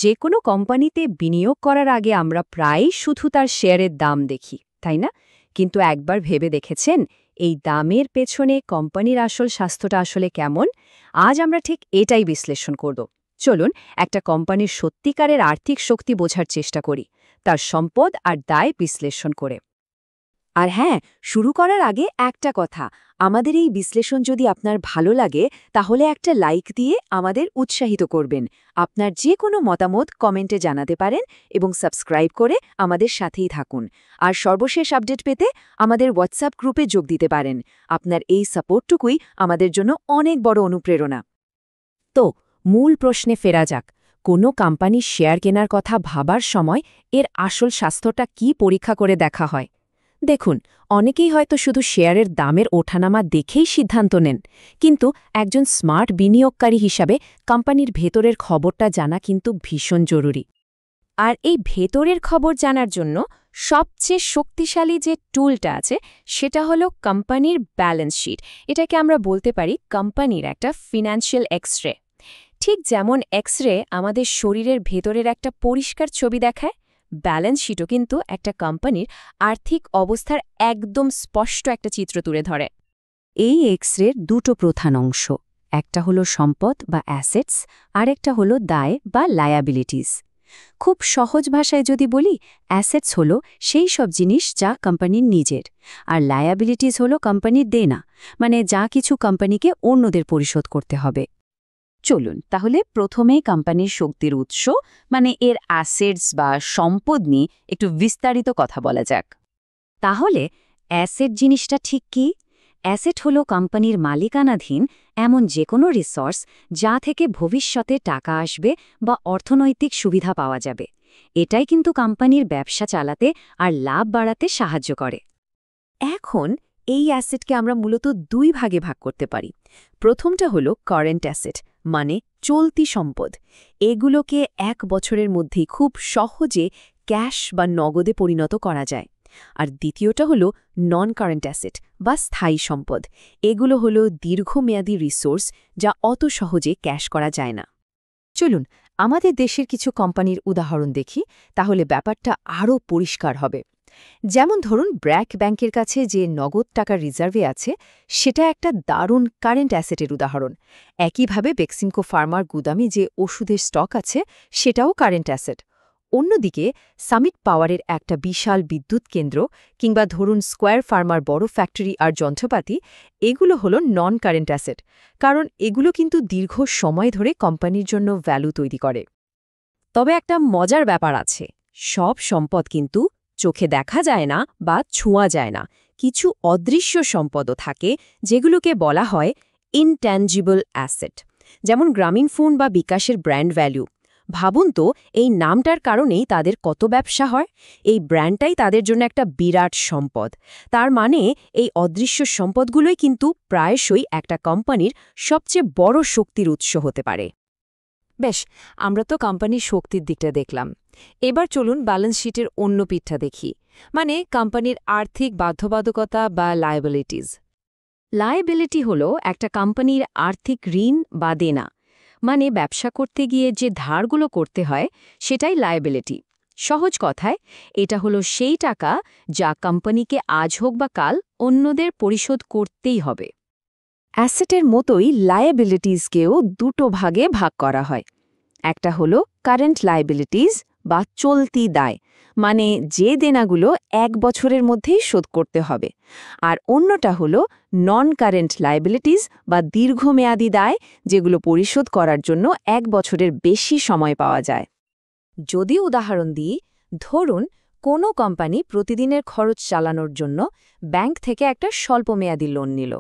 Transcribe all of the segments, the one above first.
যে কোনো কোম্পানিতে বিনিয়োগ করার আগে আমরা প্রায়ই শুধু তার শেয়ারের দাম দেখি, তাই না? কিন্তু একবার ভেবে দেখেছেন এই দামের পেছনে কোম্পানির আসল স্বাস্থ্যটা আসলে কেমন? আজ আমরা ঠিক এটাই বিশ্লেষণ করব। চলুন একটা কোম্পানির সত্যিকারের আর্থিক শক্তি বোঝার চেষ্টা করি, তার সম্পদ আর দায় বিশ্লেষণ করে। আর হ্যাঁ, শুরু করার আগে একটা কথা, আমাদের এই বিশ্লেষণ যদি আপনার ভালো লাগে তাহলে একটা লাইক দিয়ে আমাদের উৎসাহিত করবেন। আপনার যে কোনো মতামত কমেন্টে জানাতে পারেন এবং সাবস্ক্রাইব করে আমাদের সাথেই থাকুন। আর সর্বশেষ আপডেট পেতে আমাদের হোয়াটসঅ্যাপ গ্রুপে যোগ দিতে পারেন। আপনার এই সাপোর্টটুকুই আমাদের জন্য অনেক বড় অনুপ্রেরণা। তো মূল প্রশ্নে ফেরা যাক, কোনো কোম্পানির শেয়ার কেনার কথা ভাবার সময় এর আসল স্বাস্থ্যটা কি পরীক্ষা করে দেখা হয়? দেখুন, অনেকেই হয়তো শুধু শেয়ারের দামের ওঠানামা দেখেই সিদ্ধান্ত নেন, কিন্তু একজন স্মার্ট বিনিয়োগকারী হিসাবে কোম্পানির ভেতরের খবরটা জানা কিন্তু ভীষণ জরুরি। আর এই ভেতরের খবর জানার জন্য সবচেয়ে শক্তিশালী যে টুলটা আছে সেটা হলো কোম্পানির ব্যালেন্স শিট। এটাকে আমরা বলতে পারি কোম্পানির একটা ফিনান্সিয়াল এক্স-রে। ঠিক যেমন এক্স-রে আমাদের শরীরের ভেতরের একটা পরিষ্কার ছবি দেখায়, ব্যালেন্স শিটও কিন্তু একটা কোম্পানির আর্থিক অবস্থার একদম স্পষ্ট একটা চিত্র তুলে ধরে। এই এক্স-রের দুটো প্রধান অংশ, একটা হলো সম্পদ বা অ্যাসেটস, আর একটা হলো দায় বা লায়াবিলিটিস। খুব সহজ ভাষায় যদি বলি, অ্যাসেটস হলো সেই সব জিনিস যা কোম্পানির নিজের, আর লায়াবিলিটিস হলো কোম্পানির দেনা, মানে যা কিছু কোম্পানিকে অন্যদের পরিশোধ করতে হবে। চলুন তাহলে প্রথমে কোম্পানির শক্তির উৎস মানে এর অ্যাসেটস বা সম্পদ নিয়ে একটু বিস্তারিত কথা বলা যাক। তাহলে অ্যাসেট জিনিসটা ঠিক কি? অ্যাসেট হলো কোম্পানির মালিকানাধীন এমন যে কোনো রিসোর্স যা থেকে ভবিষ্যতে টাকা আসবে বা অর্থনৈতিক সুবিধা পাওয়া যাবে। এটাই কিন্তু কোম্পানির ব্যবসা চালাতে আর লাভ বাড়াতে সাহায্য করে। এখন এই অ্যাসেটকে আমরা মূলত দুই ভাগে ভাগ করতে পারি। প্রথমটা হলো কারেন্ট অ্যাসেট, মানে চলতি সম্পদ। এগুলোকে এক বছরের মধ্যেই খুব সহজে ক্যাশ বা নগদে পরিণত করা যায়। আর দ্বিতীয়টা হলো নন কারেন্ট অ্যাসেট বা স্থায়ী সম্পদ। এগুলো হলো দীর্ঘমেয়াদী রিসোর্স যা অত সহজে ক্যাশ করা যায় না। চলুন আমাদের দেশের কিছু কোম্পানির উদাহরণ দেখি, তাহলে ব্যাপারটা আরও পরিষ্কার হবে। যেমন ধরুন ব্র্যাক ব্যাংকের কাছে যে নগদ টাকা রিজার্ভে আছে সেটা একটা দারুণ কারেন্ট অ্যাসেটের উদাহরণ। একইভাবে বেক্সিমকো ফার্মার গুদামে যে ওষুধের স্টক আছে সেটাও কারেন্ট অ্যাসেট। অন্যদিকে সামিট পাওয়ারের একটা বিশাল বিদ্যুৎ কেন্দ্র কিংবা ধরুন স্কোয়ার ফার্মার বড় ফ্যাক্টরি আর যন্ত্রপাতি, এগুলো হলো নন কারেন্ট অ্যাসেট, কারণ এগুলো কিন্তু দীর্ঘ সময় ধরে কোম্পানির জন্য ভ্যালু তৈরি করে। তবে একটা মজার ব্যাপার আছে, সব সম্পদ কিন্তু চোখে দেখা যায় না বা ছোঁয়া যায় না। কিছু অদৃশ্য সম্পদও থাকে যেগুলোকে বলা হয় ইনট্যাঞ্জিবল অ্যাসেট, যেমন গ্রামীণফোন বা বিকাশের ব্র্যান্ড ভ্যালু। ভাবুন তো, এই নামটার কারণেই তাদের কত ব্যবসা হয়। এই ব্র্যান্ডটাই তাদের জন্য একটা বিরাট সম্পদ। তার মানে এই অদৃশ্য সম্পদগুলোই কিন্তু প্রায়শই একটা কোম্পানির সবচেয়ে বড় শক্তির উৎস হতে পারে। বেশ, আমরা তো কোম্পানির শক্তির দিকটা দেখলাম। এবার চলুন ব্যালেন্স শিটের অন্য পিঠটা দেখি, মানে কোম্পানির আর্থিক বাধ্যবাধকতা বা লায়াবিলিটিস। লায়াবিলিটি হলো একটা কোম্পানির আর্থিক ঋণ বা দেনা, মানে ব্যবসা করতে গিয়ে যে ধারগুলো করতে হয় সেটাই লায়াবিলিটি। সহজ কথায় এটা হলো সেই টাকা যা কোম্পানিকে আজ হোক বা কাল অন্যদের পরিশোধ করতেই হবে। অ্যাসেটের মতোই লায়াবিলিটিসকেও দুটো ভাগে ভাগ করা হয়। একটা হলো কারেন্ট লায়াবিলিটিস বা চলতি দায়, মানে যে দেনাগুলো এক বছরের মধ্যেই শোধ করতে হবে। আর অন্যটা হলো নন কারেন্ট লায়াবিলিটিস বা দীর্ঘমেয়াদী দায়, যেগুলো পরিশোধ করার জন্য এক বছরের বেশি সময় পাওয়া যায়। যদি উদাহরণ দিই, ধরুন কোনো কোম্পানি প্রতিদিনের খরচ চালানোর জন্য ব্যাংক থেকে একটা স্বল্পমেয়াদী লোন নিল,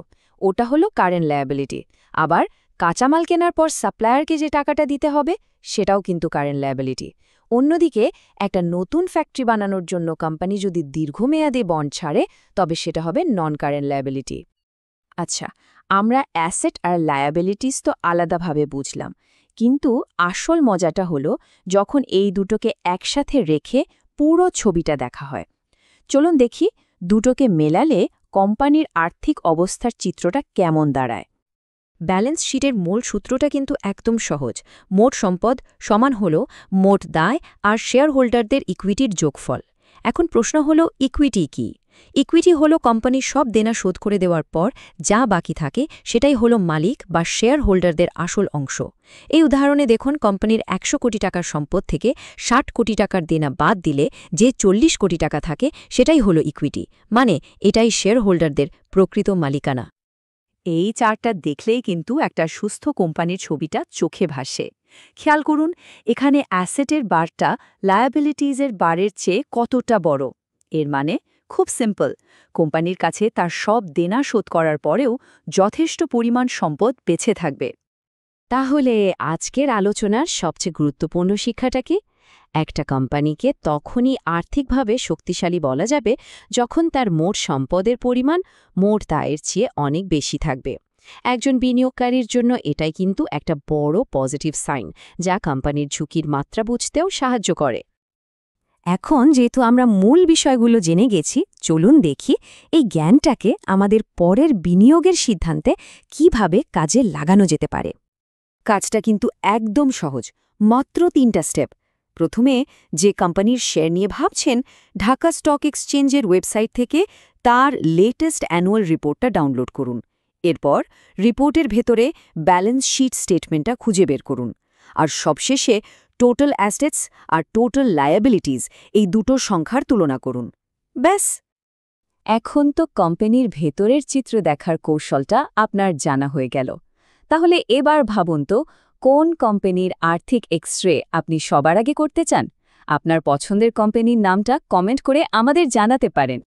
ওটা হলো কারেন্ট লায়াবিলিটি। আবার কাঁচামাল কেনার পর সাপ্লায়ারকে যে টাকাটা দিতে হবে সেটাও কিন্তু কারেন্ট লায়াবিলিটি। অন্যদিকে একটা নতুন ফ্যাক্টরি বানানোর জন্য কোম্পানি যদি দীর্ঘমেয়াদী বন্ড ছাড়ে তবে সেটা হবে নন কারেন্ট লায়াবিলিটি। আচ্ছা, আমরা অ্যাসেট আর লায়াবিলিটিস তো আলাদাভাবে বুঝলাম, কিন্তু আসল মজাটা হলো যখন এই দুটোকে একসাথে রেখে পুরো ছবিটা দেখা হয়। চলুন দেখি দুটোকে মেলালে কোম্পানির আর্থিক অবস্থার চিত্রটা কেমন দাঁড়ায়। ব্যালেন্স শিটের মূল সূত্রটা কিন্তু একদম সহজ। মোট সম্পদ সমান হল মোট দায় আর শেয়ার হোল্ডারদের ইকুইটির যোগফল। এখন প্রশ্ন হলো ইকুইটি কি? ইকুইটি হলো কোম্পানির সব দেনা শোধ করে দেওয়ার পর যা বাকি থাকে সেটাই হলো মালিক বা শেয়ার হোল্ডারদের আসল অংশ। এই উদাহরণে দেখুন, কোম্পানির ১০০ কোটি টাকার সম্পদ থেকে ৬০ কোটি টাকার দেনা বাদ দিলে যে ৪০ কোটি টাকা থাকে সেটাই হলো ইকুইটি, মানে এটাই শেয়ার হোল্ডারদের প্রকৃত মালিকানা। এই চার্টটা দেখলেই কিন্তু একটা সুস্থ কোম্পানির ছবিটা চোখে ভাসে। খেয়াল করুন, এখানে অ্যাসেটের বারটা লায়াবিলিটিজের বারের চেয়ে কতটা বড়। এর মানে খুব সিম্পল, কোম্পানির কাছে তার সব দেনা শোধ করার পরেও যথেষ্ট পরিমাণ সম্পদ বেঁচে থাকবে। তাহলে আজকের আলোচনার সবচেয়ে গুরুত্বপূর্ণ শিক্ষাটা কি? একটা কোম্পানিকে তখনই আর্থিকভাবে শক্তিশালী বলা যাবে যখন তার মোট সম্পদের পরিমাণ মোট দায়ের চেয়ে অনেক বেশি থাকবে। একজন বিনিয়োগকারীর জন্য এটাই কিন্তু একটা বড় পজিটিভ সাইন, যা কোম্পানির ঝুঁকির মাত্রা বুঝতেও সাহায্য করে। এখন যেহেতু আমরা মূল বিষয়গুলো জেনে গেছি, চলুন দেখি এই জ্ঞানটাকে আমাদের পরের বিনিয়োগের সিদ্ধান্তে কিভাবে কাজে লাগানো যেতে পারে। কাজটা কিন্তু একদম সহজ, মাত্র ৩টা স্টেপ। প্রথমে যে কোম্পানির শেয়ার নিয়ে ভাবছেন, ঢাকা স্টক এক্সচেঞ্জের ওয়েবসাইট থেকে তার লেটেস্ট অ্যানুয়াল রিপোর্টটা ডাউনলোড করুন। এরপর রিপোর্টের ভেতরে ব্যালেন্স শিট স্টেটমেন্টটা খুঁজে বের করুন। আর সবশেষে টোটাল অ্যাসেটস আর টোটাল লায়াবিলিটিজ এই দুটো সংখ্যার তুলনা করুন। ব্যাস, এখন তো কোম্পানির ভেতরের চিত্র দেখার কৌশলটা আপনার জানা হয়ে গেল। তাহলে এবার ভাবুন তো, কোন কোম্পানির আর্থিক এক্স-রে আপনি সবার আগে করতে চান? আপনার পছন্দের কোম্পানির নামটা কমেন্ট করে আমাদের জানাতে পারেন।